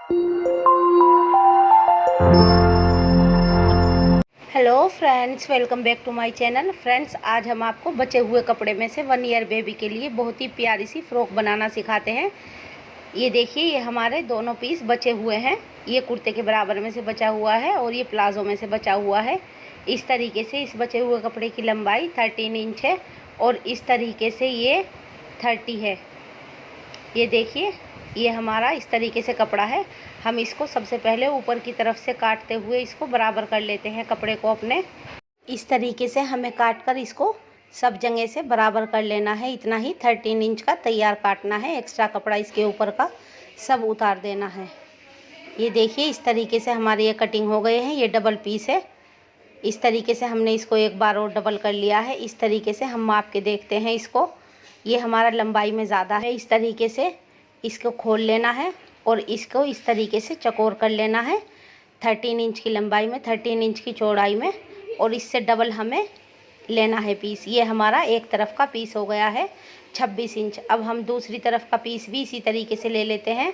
Hello friends, welcome back to my channel. Friends, आज हम आपको बचे हुए कपड़े में से 1 ईयर बेबी के लिए बहुत ही प्यारी सी फ्रॉक बनाना सिखाते हैं। ये देखिए, ये हमारे दोनों पीस बचे हुए हैं। ये कुर्ते के बराबर में से बचा हुआ है और ये प्लाजो में से बचा हुआ है। इस तरीके से इस बचे हुए कपड़े की लंबाई 13 इंच है और इस तरीके से ये 30 है। ये देखिए, ये हमारा इस तरीके से कपड़ा है। हम इसको सबसे पहले ऊपर की तरफ से काटते हुए इसको बराबर कर लेते हैं कपड़े को अपने। इस तरीके से हमें काट कर इसको सब जगह से बराबर कर लेना है। इतना ही 13 इंच का तैयार काटना है। एक्स्ट्रा कपड़ा इसके ऊपर का सब उतार देना है। ये देखिए, इस तरीके से हमारे ये कटिंग हो गए हैं। ये डबल पीस है। इस तरीके से हमने इसको एक बार और डबल कर लिया है। इस तरीके से हम माप के देखते हैं इसको। ये हमारा लंबाई में ज़्यादा है। इस तरीके से इसको खोल लेना है और इसको इस तरीके से चौकोर कर लेना है। 13 इंच की लंबाई में, 13 इंच की चौड़ाई में, और इससे डबल हमें लेना है पीस। ये हमारा एक तरफ का पीस हो गया है 26 इंच। अब हम दूसरी तरफ का पीस भी इसी तरीके से ले लेते हैं।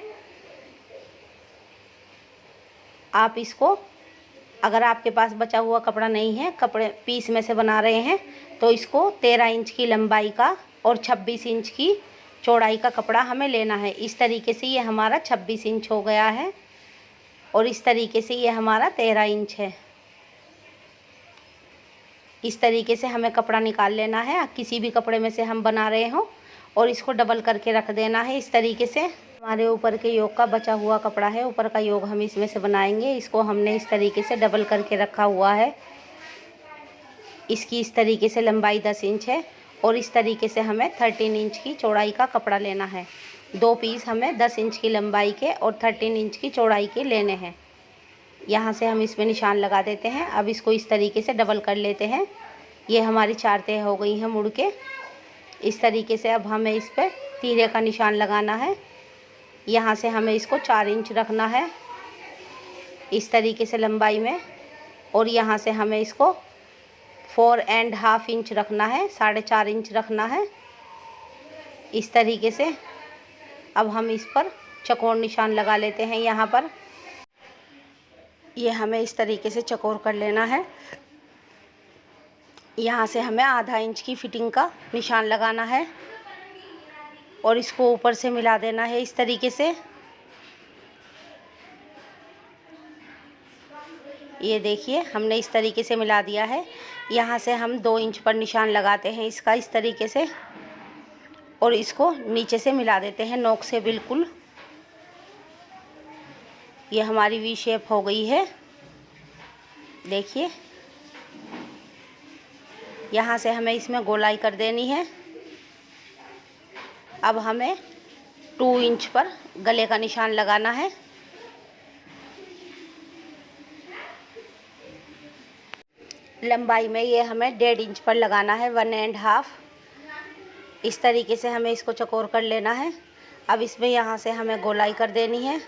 आप इसको, अगर आपके पास बचा हुआ कपड़ा नहीं है, कपड़े पीस में से बना रहे हैं, तो इसको 13 इंच की लंबाई का और 26 इंच की चौड़ाई का कपड़ा हमें लेना है। इस तरीके से ये हमारा 26 इंच हो गया है और इस तरीके से ये हमारा 13 इंच है। इस तरीके से हमें कपड़ा निकाल लेना है। किसी भी कपड़े में से हम बना रहे हों और इसको डबल करके रख देना है। इस तरीके से हमारे ऊपर के योग का बचा हुआ कपड़ा है, ऊपर का योग हम इसमें से बनाएंगे। इसको हमने इस तरीके से डबल करके रखा हुआ है। इसकी इस तरीके से लंबाई 10 इंच है और इस तरीके से हमें 13 इंच की चौड़ाई का कपड़ा लेना है। 2 पीस हमें 10 इंच की लंबाई के और 13 इंच की चौड़ाई के लेने हैं। यहाँ से हम इसमें निशान लगा देते हैं। अब इसको इस तरीके से डबल कर लेते हैं। ये हमारी 4 तह हो गई हैं मुड़ के। इस तरीके से अब हमें इस पर तीरे का निशान लगाना है। यहाँ से हमें इसको 4 इंच रखना है इस तरीके से लंबाई में, और यहाँ से हमें इसको 4.5 इंच रखना है, 4.5 इंच रखना है इस तरीके से। अब हम इस पर चौकोर निशान लगा लेते हैं। यहाँ पर ये हमें इस तरीके से चौकोर कर लेना है। यहाँ से हमें आधा इंच की फिटिंग का निशान लगाना है और इसको ऊपर से मिला देना है इस तरीके से। ये देखिए, हमने इस तरीके से मिला दिया है। यहाँ से हम 2 इंच पर निशान लगाते हैं इसका इस तरीके से, और इसको नीचे से मिला देते हैं नोक से बिल्कुल। ये हमारी वी शेप हो गई है। देखिए, यहाँ से हमें इसमें गोलाई कर देनी है। अब हमें 2 इंच पर गले का निशान लगाना है। लंबाई में ये हमें 1.5 इंच पर लगाना है, 1.5। इस तरीके से हमें इसको चौकोर कर लेना है। अब इसमें यहाँ से हमें गोलाई कर देनी है।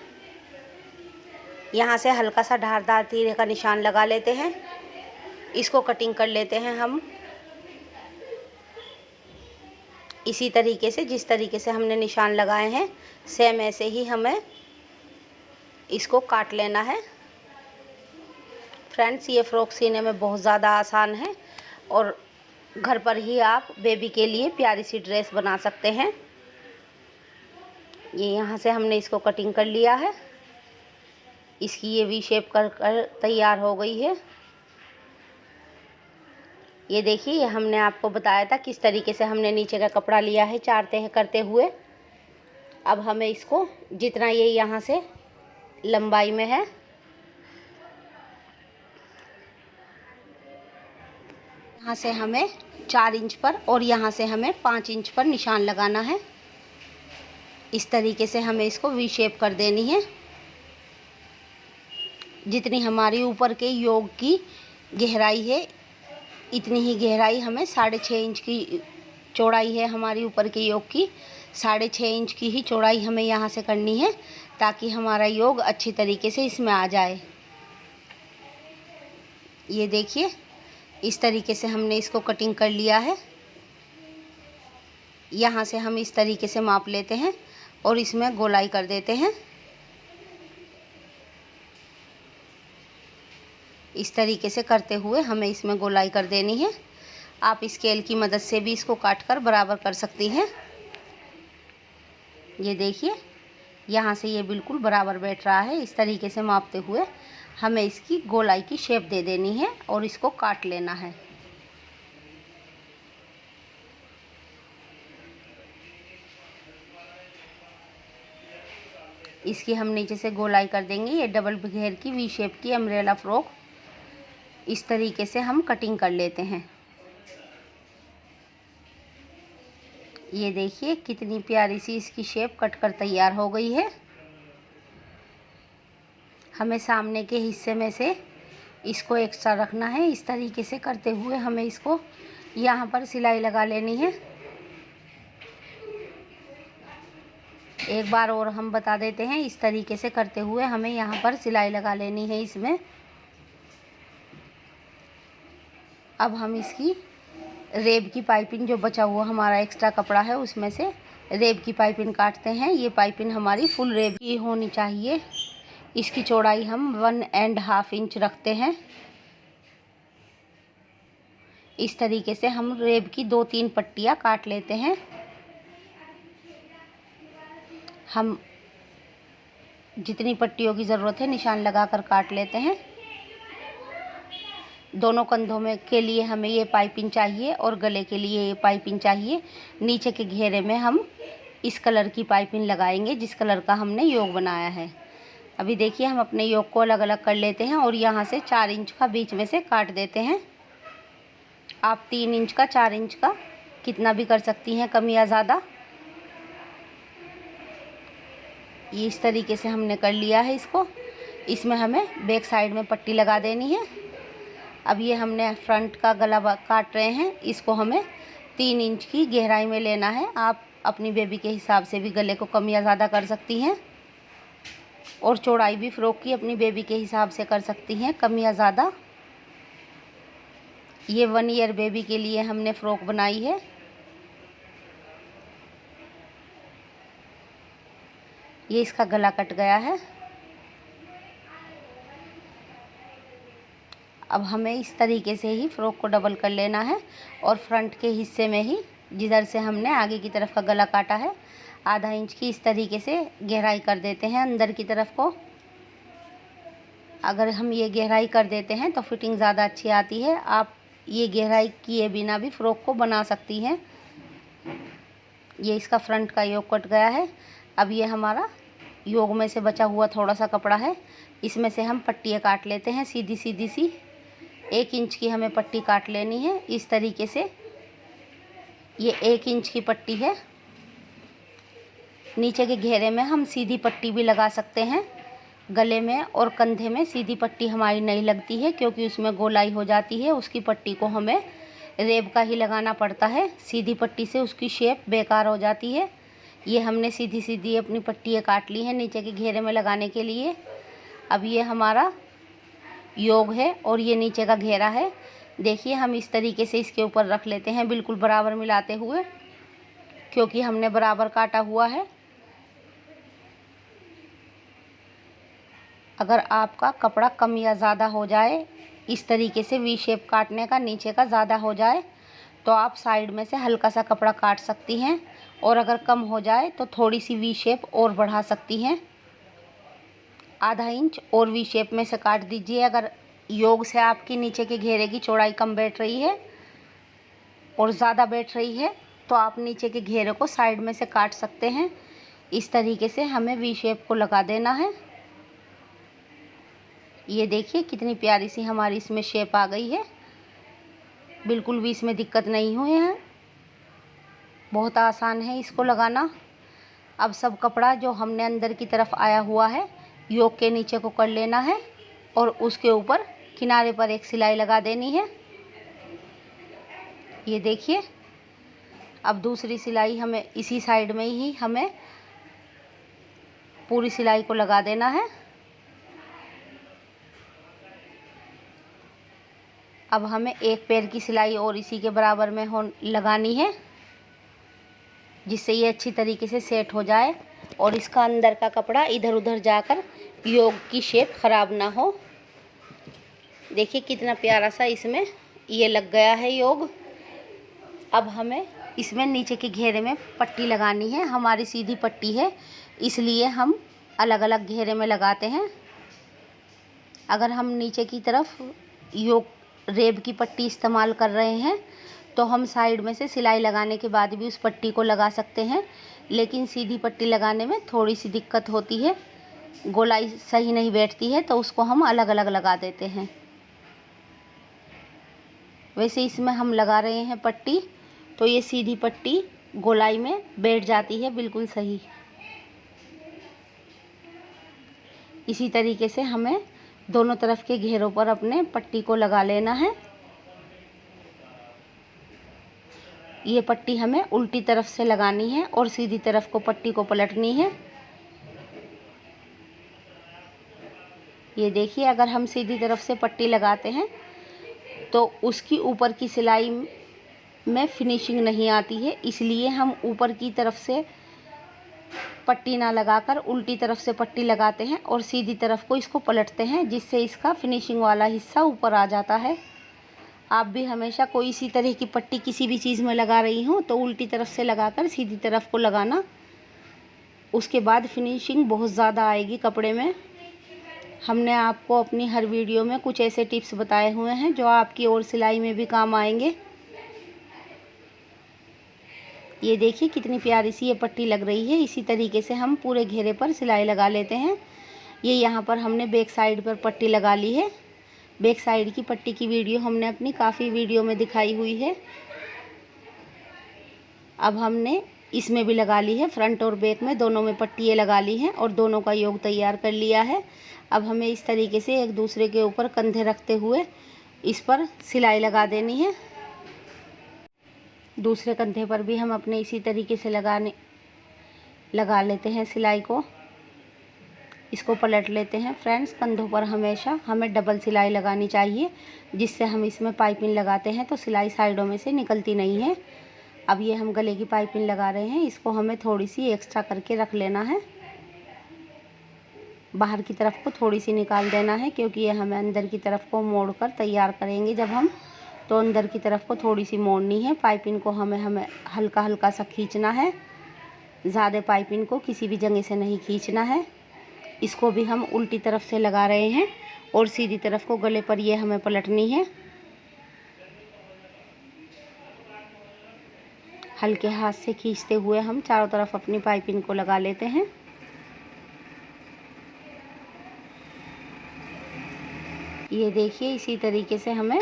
यहाँ से हल्का सा धारदार तीरे का निशान लगा लेते हैं। इसको कटिंग कर लेते हैं हम इसी तरीके से। जिस तरीके से हमने निशान लगाए हैं, सेम ऐसे ही हमें इसको काट लेना है। फ्रेंड्स, ये फ़्रॉक सीने में बहुत ज़्यादा आसान है और घर पर ही आप बेबी के लिए प्यारी सी ड्रेस बना सकते हैं। ये यहाँ से हमने इसको कटिंग कर लिया है। इसकी ये वी शेप कर तैयार हो गई है। ये देखिए, ये हमने आपको बताया था किस तरीके से हमने नीचे का कपड़ा लिया है 4 तह करते हुए। अब हमें इसको जितना ये यहाँ से लंबाई में है, यहाँ से हमें 4 इंच पर और यहाँ से हमें 5 इंच पर निशान लगाना है। इस तरीके से हमें इसको वी शेप कर देनी है। जितनी हमारी ऊपर के योग की गहराई है, इतनी ही गहराई हमें 6.5 इंच की चौड़ाई है हमारी ऊपर के योग की। 6.5 इंच की ही चौड़ाई हमें यहाँ से करनी है ताकि हमारा योग अच्छी तरीके से इसमें आ जाए। ये देखिए, इस तरीके से हमने इसको कटिंग कर लिया है। यहाँ से हम इस तरीके से माप लेते हैं और इसमें गोलाई कर देते हैं। इस तरीके से करते हुए हमें इसमें गोलाई कर देनी है। आप स्केल की मदद से भी इसको काट कर बराबर कर सकती हैं। ये देखिए यहाँ से ये बिल्कुल बराबर बैठ रहा है। इस तरीके से मापते हुए हमें इसकी गोलाई की शेप दे देनी है और इसको काट लेना है। इसकी हम नीचे से गोलाई कर देंगे। ये डबल घेर की वी शेप की अम्ब्रेला फ्रॉक इस तरीके से हम कटिंग कर लेते हैं। ये देखिए कितनी प्यारी सी इसकी शेप कट कर तैयार हो गई है। हमें सामने के हिस्से में से इसको एक्स्ट्रा रखना है। इस तरीके से करते हुए हमें इसको यहाँ पर सिलाई लगा लेनी है। एक बार और हम बता देते हैं, इस तरीके से करते हुए हमें यहाँ पर सिलाई लगा लेनी है इसमें। अब हम इसकी रेब की पाइपिंग, जो बचा हुआ हमारा एक्स्ट्रा कपड़ा है उसमें से रेब की पाइपिंग काटते हैं। ये पाइपिंग हमारी फुल रेब की होनी चाहिए। इसकी चौड़ाई हम 1.5 इंच रखते हैं। इस तरीके से हम रेब की 2-3 पट्टियाँ काट लेते हैं। हम जितनी पट्टियों की ज़रूरत है निशान लगाकर काट लेते हैं। दोनों कंधों में के लिए हमें ये पाइपिंग चाहिए और गले के लिए ये पाइपिंग चाहिए। नीचे के घेरे में हम इस कलर की पाइपिंग लगाएंगे जिस कलर का हमने योग बनाया है। अभी देखिए हम अपने योग को अलग अलग कर लेते हैं और यहाँ से 4 इंच का बीच में से काट देते हैं। आप 3 इंच का, 4 इंच का कितना भी कर सकती हैं, कम या ज़्यादा। ये इस तरीके से हमने कर लिया है इसको। इसमें हमें बैक साइड में पट्टी लगा देनी है। अब ये हमने फ्रंट का गला काट रहे हैं, इसको हमें 3 इंच की गहराई में लेना है। आप अपनी बेबी के हिसाब से भी गले को कम या ज़्यादा कर सकती हैं और चौड़ाई भी फ्रॉक की अपनी बेबी के हिसाब से कर सकती हैं, कम या ज़्यादा। ये 1 ईयर बेबी के लिए हमने फ़्रॉक बनाई है। ये इसका गला कट गया है। अब हमें इस तरीके से ही फ़्रॉक को डबल कर लेना है और फ्रंट के हिस्से में ही जिधर से हमने आगे की तरफ का गला काटा है 1/2 इंच की इस तरीके से गहराई कर देते हैं अंदर की तरफ को। अगर हम ये गहराई कर देते हैं तो फिटिंग ज़्यादा अच्छी आती है। आप ये गहराई किए बिना भी फ़्रॉक को बना सकती हैं। ये इसका फ्रंट का योग कट गया है। अब ये हमारा योग में से बचा हुआ थोड़ा सा कपड़ा है, इसमें से हम पट्टियाँ काट लेते हैं सीधी सीधी सी। 1 इंच की हमें पट्टी काट लेनी है इस तरीके से। ये 1 इंच की पट्टी है। नीचे के घेरे में हम सीधी पट्टी भी लगा सकते हैं। गले में और कंधे में सीधी पट्टी हमारी नहीं लगती है क्योंकि उसमें गोलाई हो जाती है। उसकी पट्टी को हमें रेब का ही लगाना पड़ता है। सीधी पट्टी से उसकी शेप बेकार हो जाती है। ये हमने सीधी सीधी अपनी पट्टियाँ काट ली हैं नीचे के घेरे में लगाने के लिए। अब ये हमारा योग है और ये नीचे का घेरा है। देखिए हम इस तरीके से इसके ऊपर रख लेते हैं बिल्कुल बराबर मिलाते हुए, क्योंकि हमने बराबर काटा हुआ है। अगर आपका कपड़ा कम या ज़्यादा हो जाए, इस तरीके से वी शेप काटने का नीचे का ज़्यादा हो जाए तो आप साइड में से हल्का सा कपड़ा काट सकती हैं और अगर कम हो जाए तो थोड़ी सी वी शेप और बढ़ा सकती हैं। 1/2 इंच और वी शेप में से काट दीजिए। अगर योग से आपकी नीचे के घेरे की चौड़ाई कम बैठ रही है और ज़्यादा बैठ रही है तो आप नीचे के घेरे को साइड में से काट सकते हैं। इस तरीके से हमें वी शेप को लगा देना है। ये देखिए कितनी प्यारी सी हमारी इसमें शेप आ गई है। बिल्कुल भी इसमें दिक्कत नहीं हुई है, बहुत आसान है इसको लगाना। अब सब कपड़ा जो हमने अंदर की तरफ आया हुआ है योग के नीचे को कर लेना है और उसके ऊपर किनारे पर एक सिलाई लगा देनी है। ये देखिए अब दूसरी सिलाई हमें इसी साइड में ही हमें पूरी सिलाई को लगा देना है। अब हमें एक पैर की सिलाई और इसी के बराबर में लगानी है जिससे ये अच्छी तरीके से सेट हो जाए और इसका अंदर का कपड़ा इधर उधर जाकर योग की शेप ख़राब ना हो। देखिए कितना प्यारा सा इसमें ये लग गया है योग। अब हमें इसमें नीचे के घेरे में पट्टी लगानी है। हमारी सीधी पट्टी है, इसलिए हम अलग अलग घेरे में लगाते हैं। अगर हम नीचे की तरफ योग रेब की पट्टी इस्तेमाल कर रहे हैं तो हम साइड में से सिलाई लगाने के बाद भी उस पट्टी को लगा सकते हैं, लेकिन सीधी पट्टी लगाने में थोड़ी सी दिक्कत होती है, गोलाई सही नहीं बैठती है, तो उसको हम अलग अलग लगा देते हैं। वैसे इसमें हम लगा रहे हैं पट्टी, तो ये सीधी पट्टी गोलाई में बैठ जाती है बिल्कुल सही। इसी तरीके से हमें दोनों तरफ के घेरों पर अपने पट्टी को लगा लेना है। ये पट्टी हमें उल्टी तरफ से लगानी है और सीधी तरफ को पट्टी को पलटनी है। ये देखिए, अगर हम सीधी तरफ से पट्टी लगाते हैं तो उसकी ऊपर की सिलाई में फिनिशिंग नहीं आती है, इसलिए हम ऊपर की तरफ से पट्टी ना लगाकर उल्टी तरफ से पट्टी लगाते हैं और सीधी तरफ को इसको पलटते हैं, जिससे इसका फिनिशिंग वाला हिस्सा ऊपर आ जाता है। आप भी हमेशा कोई इसी तरह की पट्टी किसी भी चीज़ में लगा रही हो तो उल्टी तरफ से लगाकर सीधी तरफ को लगाना, उसके बाद फिनिशिंग बहुत ज़्यादा आएगी कपड़े में। हमने आपको अपनी हर वीडियो में कुछ ऐसे टिप्स बताए हुए हैं जो आपकी और सिलाई में भी काम आएंगे। ये देखिए कितनी प्यारी सी ये पट्टी लग रही है। इसी तरीके से हम पूरे घेरे पर सिलाई लगा लेते हैं। ये यहाँ पर हमने बैक साइड पर पट्टी लगा ली है। बैक साइड की पट्टी की वीडियो हमने अपनी काफ़ी वीडियो में दिखाई हुई है। अब हमने इसमें भी लगा ली है, फ्रंट और बैक में दोनों में पट्टियाँ लगा ली हैं और दोनों का योग तैयार कर लिया है। अब हमें इस तरीके से एक दूसरे के ऊपर कंधे रखते हुए इस पर सिलाई लगा देनी है। दूसरे कंधे पर भी हम अपने इसी तरीके से लगा लेते हैं सिलाई को। इसको पलट लेते हैं। फ्रेंड्स, कंधों पर हमेशा हमें डबल सिलाई लगानी चाहिए, जिससे हम इसमें पाइपिंग लगाते हैं तो सिलाई साइडों में से निकलती नहीं है। अब ये हम गले की पाइपिंग लगा रहे हैं, इसको हमें थोड़ी सी एक्स्ट्रा करके रख लेना है। बाहर की तरफ को थोड़ी सी निकाल देना है, क्योंकि ये हमें अंदर की तरफ को मोड़कर तैयार करेंगे जब हम, तो अंदर की तरफ को थोड़ी सी मोड़नी है। पाइपिंग को हमें हल्का हल्का सा खींचना है, ज़्यादा पाइपिंग को किसी भी जगह से नहीं खींचना है। इसको भी हम उल्टी तरफ से लगा रहे हैं और सीधी तरफ को गले पर ये हमें पलटनी है। हल्के हाथ से खींचते हुए हम चारों तरफ अपनी पाइपिंग को लगा लेते हैं। ये देखिए, इसी तरीके से हमें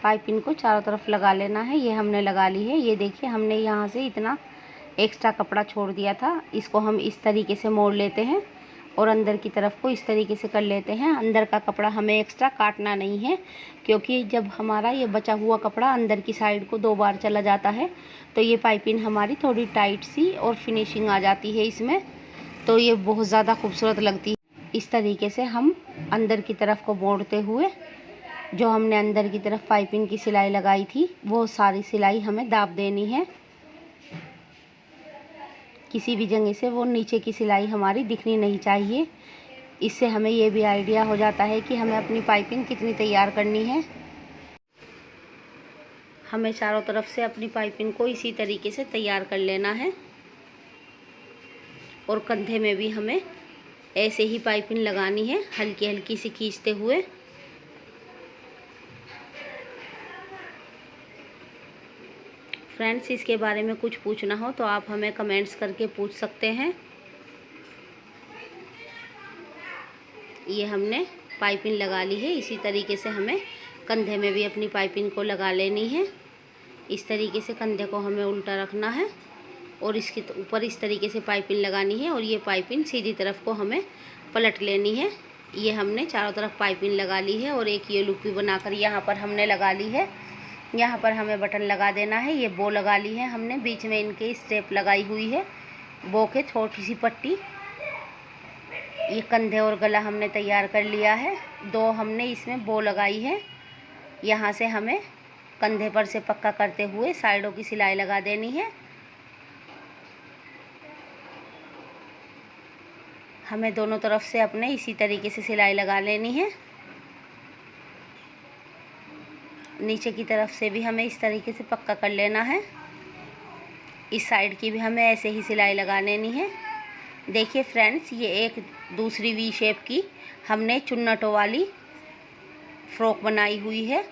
पाइपिंग को चारों तरफ लगा लेना है। ये हमने लगा ली है। ये देखिए, हमने यहाँ से इतना एक्स्ट्रा कपड़ा छोड़ दिया था, इसको हम इस तरीके से मोड़ लेते हैं और अंदर की तरफ को इस तरीके से कर लेते हैं। अंदर का कपड़ा हमें एक्स्ट्रा काटना नहीं है, क्योंकि जब हमारा ये बचा हुआ कपड़ा अंदर की साइड को 2 बार चला जाता है तो ये पाइपिंग हमारी थोड़ी टाइट सी और फिनिशिंग आ जाती है इसमें, तो ये बहुत ज़्यादा खूबसूरत लगती है। इस तरीके से हम अंदर की तरफ को मोड़ते हुए जो हमने अंदर की तरफ पाइपिंग की सिलाई लगाई थी वो सारी सिलाई हमें दाब देनी है। किसी भी जगह से वो नीचे की सिलाई हमारी दिखनी नहीं चाहिए। इससे हमें ये भी आइडिया हो जाता है कि हमें अपनी पाइपिंग कितनी तैयार करनी है। हमें चारों तरफ से अपनी पाइपिंग को इसी तरीके से तैयार कर लेना है और कंधे में भी हमें ऐसे ही पाइपिंग लगानी है, हल्की हल्की सी खींचते हुए। फ्रेंड्स, इसके बारे में कुछ पूछना हो तो आप हमें कमेंट्स करके पूछ सकते हैं। ये हमने पाइपिंग लगा ली है। इसी तरीके से हमें कंधे में भी अपनी पाइपिंग को लगा लेनी है। इस तरीके से कंधे को हमें उल्टा रखना है और इसके ऊपर इस तरीके से पाइपिंग लगानी है और ये पाइपिंग सीधी तरफ को हमें पलट लेनी है। ये हमने चारों तरफ पाइपिंग लगा ली है और एक ये लूप भी बनाकर यहाँ पर हमने लगा ली है। यहाँ पर हमें बटन लगा देना है। ये बो लगा ली है हमने, बीच में इनके स्टेप लगाई हुई है, बो के छोटी सी पट्टी। ये कंधे और गला हमने तैयार कर लिया है। 2 हमने इसमें बो लगाई है। यहाँ से हमें कंधे पर से पक्का करते हुए साइडों की सिलाई लगा देनी है। हमें दोनों तरफ से अपने इसी तरीके से सिलाई लगा लेनी है। नीचे की तरफ से भी हमें इस तरीके से पक्का कर लेना है। इस साइड की भी हमें ऐसे ही सिलाई लगा लेनी है। देखिए फ्रेंड्स, ये एक दूसरी वी शेप की हमने चुन्नटों वाली फ़्रॉक बनाई हुई है।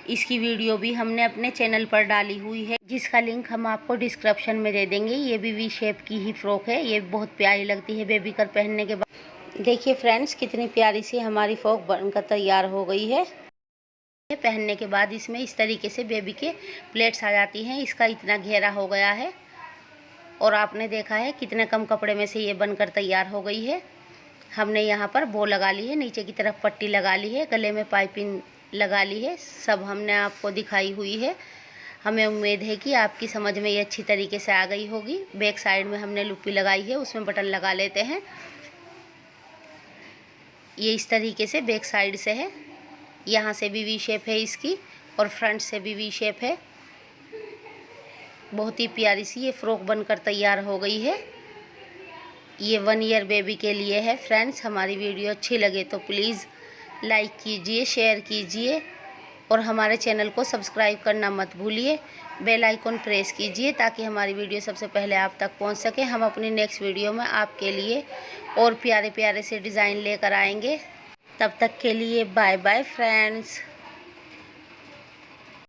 इसकी वीडियो भी हमने अपने चैनल पर डाली हुई है, जिसका लिंक हम आपको डिस्क्रिप्शन में दे देंगे। ये भी वी शेप की ही फ़्रॉक है। ये बहुत प्यारी लगती है बेबी कर पहनने के बाद। देखिए फ्रेंड्स, कितनी प्यारी सी हमारी फ़्रॉक बनकर तैयार हो गई है। पहनने के बाद इसमें इस तरीके से बेबी के प्लेट्स आ जाती हैं। इसका इतना घेरा हो गया है और आपने देखा है कितने कम कपड़े में से ये बनकर तैयार हो गई है। हमने यहाँ पर बो लगा ली है, नीचे की तरफ पट्टी लगा ली है, गले में पाइपिंग लगा ली है, सब हमने आपको दिखाई हुई है। हमें उम्मीद है कि आपकी समझ में ये अच्छी तरीके से आ गई होगी। बैक साइड में हमने लुप्पी लगाई है, उसमें बटन लगा लेते हैं। ये इस तरीके से बैक साइड से है। यहाँ से भी वी शेप है इसकी और फ्रंट से भी वी शेप है। बहुत ही प्यारी सी ये फ़्रॉक बनकर तैयार हो गई है। ये 1 ईयर बेबी के लिए है। फ्रेंड्स, हमारी वीडियो अच्छी लगे तो प्लीज़ लाइक कीजिए, शेयर कीजिए और हमारे चैनल को सब्सक्राइब करना मत भूलिए। बेल आइकन प्रेस कीजिए ताकि हमारी वीडियो सबसे पहले आप तक पहुंच सके। हम अपनी नेक्स्ट वीडियो में आपके लिए और प्यारे प्यारे से डिज़ाइन लेकर आएंगे। तब तक के लिए बाय बाय फ्रेंड्स।